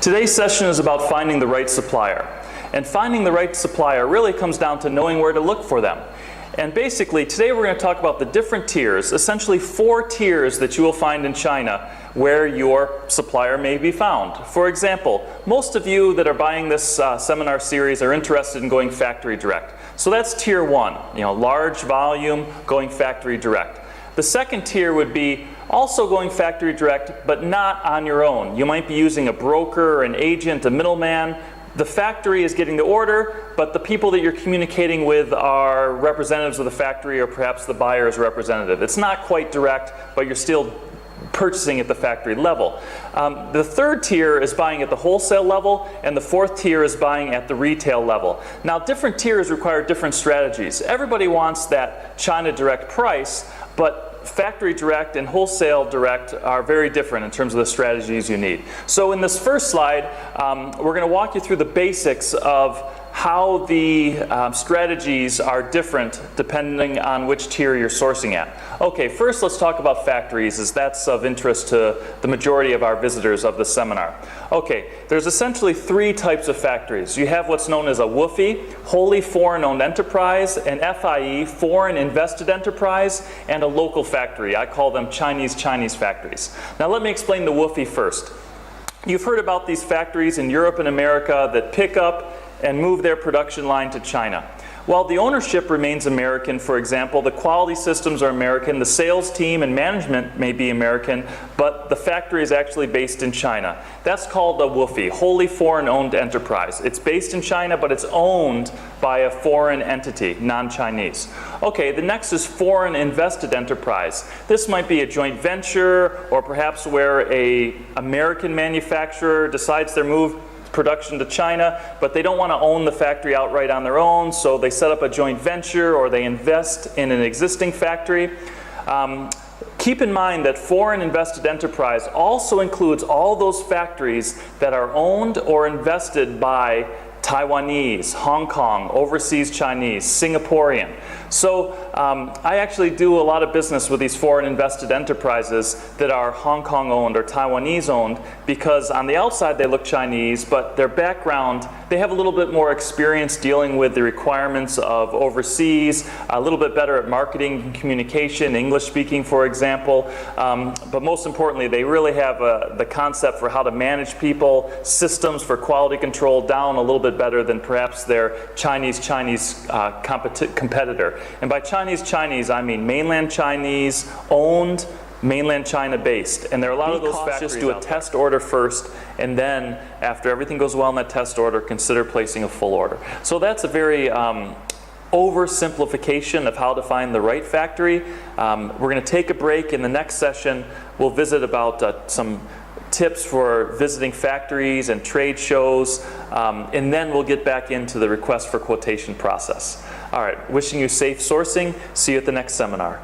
Today's session is about finding the right supplier. And finding the right supplier really comes down to knowing where to look for them. And basically, today we're going to talk about the different tiers, essentially 4 tiers that you will find in China where your supplier may be found. For example, most of you that are buying this seminar series are interested in going factory direct. So that's tier 1, large volume, going factory direct. The second tier would be also going factory direct, but not on your own. You might be using a broker, an agent, a middleman. The factory is getting the order, but the people that you're communicating with are representatives of the factory or perhaps the buyer's representative. It's not quite direct, but you're still purchasing at the factory level. The third tier is buying at the wholesale level, and the fourth tier is buying at the retail level. Now, different tiers require different strategies. Everybody wants that China direct price, but factory direct and wholesale direct are very different in terms of the strategies you need. So in this first slide, we're going to walk you through the basics of how the strategies are different depending on which tier you're sourcing at. Okay, first let's talk about factories, as that's of interest to the majority of our visitors of the seminar. Okay, there's essentially 3 types of factories. You have what's known as a WFOE, wholly foreign owned enterprise, an FIE, foreign invested enterprise, and a local factory. I call them Chinese factories. Now let me explain the WFOE first. You've heard about these factories in Europe and America that pick up and move their production line to China. While the ownership remains American, for example, the quality systems are American, the sales team and management may be American, but the factory is actually based in China. That's called a WFOE, wholly foreign owned enterprise. It's based in China, but it's owned by a foreign entity, non-Chinese. Okay, the next is foreign invested enterprise. This might be a joint venture, or perhaps where an American manufacturer decides their move production to China, but they don't want to own the factory outright on their own, so they set up a joint venture or they invest in an existing factory. Keep in mind that foreign invested enterprise also includes all those factories that are owned or invested by Taiwanese, Hong Kong, overseas Chinese, Singaporean. So I actually do a lot of business with these foreign invested enterprises that are Hong Kong owned or Taiwanese owned, because on the outside they look Chinese, but their background, they have a little bit more experience dealing with the requirements of overseas, a little bit better at marketing and communication, English speaking for example, but most importantly they really have the concept for how to manage people, systems for quality control down a little bit better than perhaps their Chinese competitor. And by Chinese, I mean mainland Chinese, owned, mainland China based. And there are a lot of those factories. Just do a test order first, and then after everything goes well in that test order, consider placing a full order. So that's a very oversimplification of how to find the right factory. We're going to take a break. In the next session, we'll visit about some tips for visiting factories and trade shows, and then we'll get back into the request for quotation process. All right, wishing you safe sourcing. See you at the next seminar.